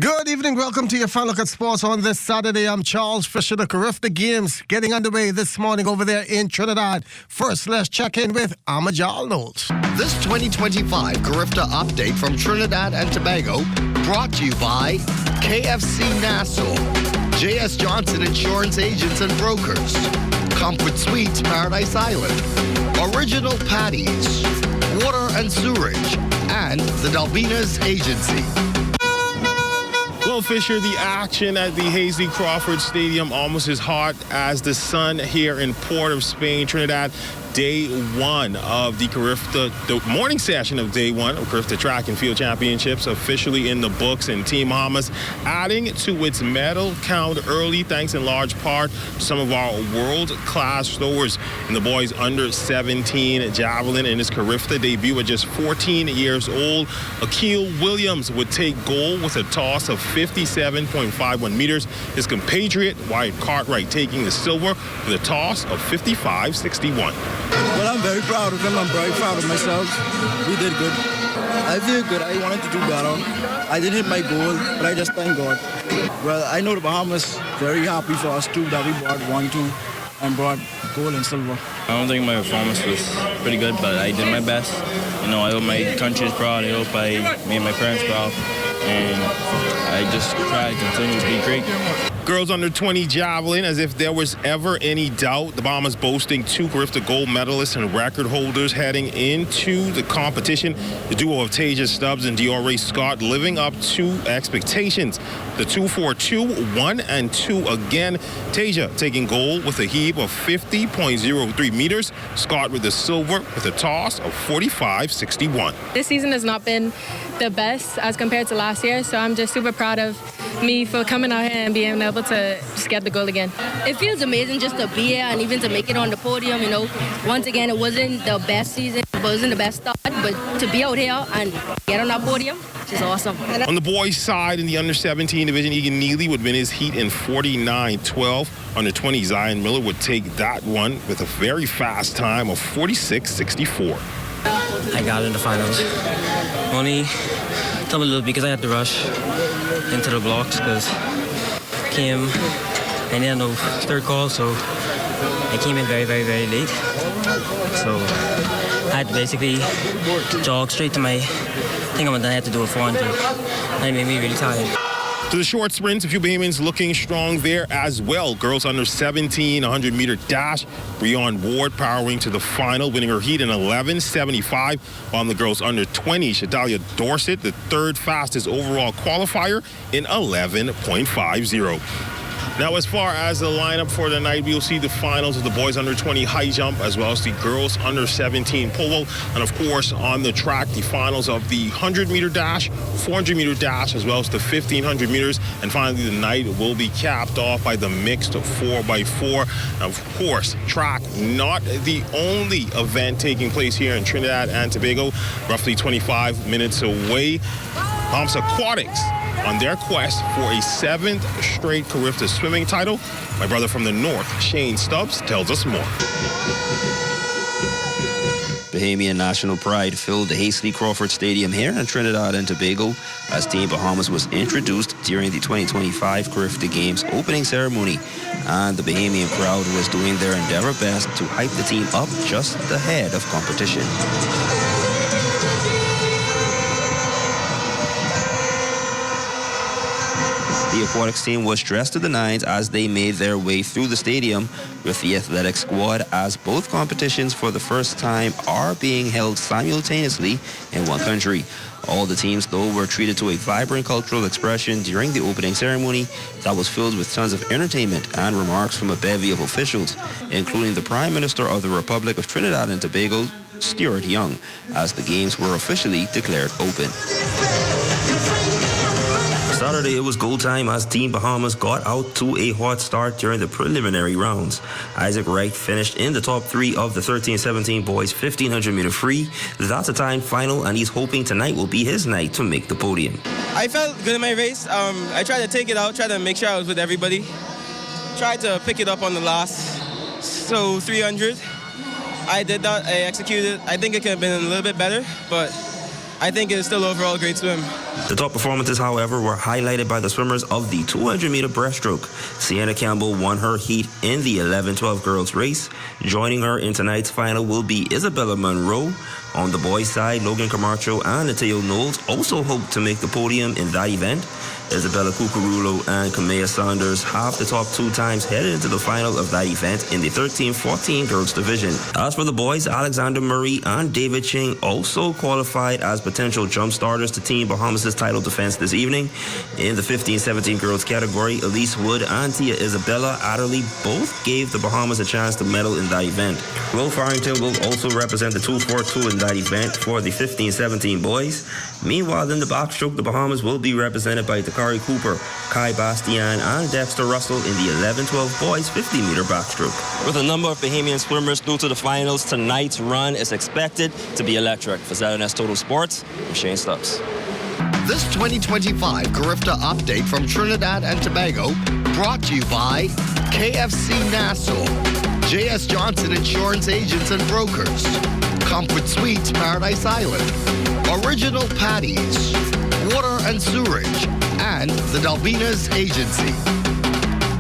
Good evening. Welcome to your Fun Look at Sports on this Saturday. I'm Charles Fisher. The CARIFTA Games getting underway this morning over there in Trinidad. First, let's check in with Amajal Knowles. This 2025 CARIFTA update from Trinidad and Tobago brought to you by KFC Nassau, J.S. Johnson Insurance Agents and Brokers, Comfort Suites Paradise Island, Original Patties, Water and Sewerage, and the Dalbinas Agency. Well, Fisher, the action at the Hasely Crawford Stadium almost as hot as the sun here in Port of Spain, Trinidad. Day one of the CARIFTA, the morning session of day one of CARIFTA Track and Field Championships officially in the books, and Team Bahamas adding to its medal count early, thanks in large part to some of our world-class throwers in the boys under 17 Javelin. In his CARIFTA debut at just 14 years old, Akil Williams would take gold with a toss of 57.51 meters. His compatriot, Wyatt Cartwright, taking the silver with a toss of 55.61. Well, I'm very proud of him. I'm very proud of myself. We did good. I feel good. I wanted to do better. I didn't hit my goal, but I just thank God. Well, I know the Bahamas very happy for us too that we brought 1-2 and brought gold and silver. I don't think my performance was pretty good, but I did my best. You know, I hope my country is proud. I hope I made my parents proud. And I just try to continue to be great. Girls under 20 Javelin, as if there was ever any doubt. The Bahamas boasting 2 CARIFTA gold medalists and record holders heading into the competition. The duo of Tasia Stubbs and Diore Scott living up to expectations. The 2-4-2, 1 and 2 again. Tasia taking gold with a heave of 50.03 meters. Scott with the silver with a toss of 45.61. This season has not been the best as compared to last year, so I'm just super proud of me for coming out here and being able to just get the goal again. It feels amazing just to be here and even to make it on the podium. You know, once again, it wasn't the best season, it wasn't the best start, but to be out here and get on that podium, it's just awesome. On the boys' side, in the under 17 division, Egan Neely would win his heat in 49.12. Under 20, Zion Miller would take that one with a very fast time of 46.64. I got in the finals. Only a little because I had to rush into the blocks because came and then no third call, so I came in very, very, very late. So I had to basically jog straight to my thing, and then I had to do a 400. That made me really tired. To the short sprints, a few Bahamians looking strong there as well. Girls under 17, 100-meter dash. Breon Ward powering to the final, winning her heat in 11.75. While the girls under 20, Shadalia Dorset, the third fastest overall qualifier, in 11.50. Now, as far as the lineup for the night, we'll see the finals of the boys under 20 high jump, as well as the girls under 17 polo, and of course on the track, the finals of the 100-meter dash, 400-meter dash, as well as the 1,500 meters, and finally the night will be capped off by the mixed 4x4. Now, of course, track not the only event taking place here in Trinidad and Tobago, roughly 25 minutes away. Aquatics on their quest for a 7th straight CARIFTA swimming title. My brother from the north, Shane Stubbs, tells us more. Bahamian national pride filled the Hasely Crawford Stadium here in Trinidad and Tobago as Team Bahamas was introduced during the 2025 CARIFTA Games opening ceremony, and the Bahamian crowd was doing their endeavor best to hype the team up just ahead of competition. The Aquatics team was dressed to the nines as they made their way through the stadium with the athletic squad, as both competitions for the first time are being held simultaneously in one country. All the teams, though, were treated to a vibrant cultural expression during the opening ceremony that was filled with tons of entertainment and remarks from a bevy of officials, including the Prime Minister of the Republic of Trinidad and Tobago, Stuart Young, as the games were officially declared open. Saturday, it was goal time as Team Bahamas got out to a hot start during the preliminary rounds. Isaac Wright finished in the top 3 of the 13-17 boys 1,500-meter free. That's a timed final, and he's hoping tonight will be his night to make the podium. I felt good in my race. I tried to take it out, tried to make sure I was with everybody. Tried to pick it up on the last, so 300. I did that, I executed. I think it could have been a little bit better, but I think it's still overall a great swim. The top performances, however, were highlighted by the swimmers of the 200-meter breaststroke. Sienna Campbell won her heat in the 11-12 girls race. Joining her in tonight's final will be Isabella Monroe. On the boys' side, Logan Camacho and Mateo Knowles also hope to make the podium in that event. Isabella Cucurulo and Kamea Saunders have the top 2 times headed into the final of that event in the 13-14 girls division. As for the boys, Alexander Murray and David Ching also qualified as potential jump starters to Team Bahamas' title defense this evening. In the 15-17 girls category, Elise Wood and Tia Isabella Adderley both gave the Bahamas a chance to medal in that event. Will Farrington will also represent the 2-4-2 in that event for the 15-17 boys. Meanwhile, in the backstroke, the Bahamas will be represented by Takari Cooper, Kai Bastian, and Dexter Russell in the 11-12 boys 50-meter backstroke. With a number of Bahamian swimmers through to the finals, tonight's run is expected to be electric. For ZNS Total Sports, I'm Shane Stubbs. This 2025 CARIFTA update from Trinidad and Tobago brought to you by KFC Nassau, J.S. Johnson Insurance Agents and Brokers, Comfort Suites Paradise Island, Original Patties, Water and Sewerage, and the Dalbinas Agency.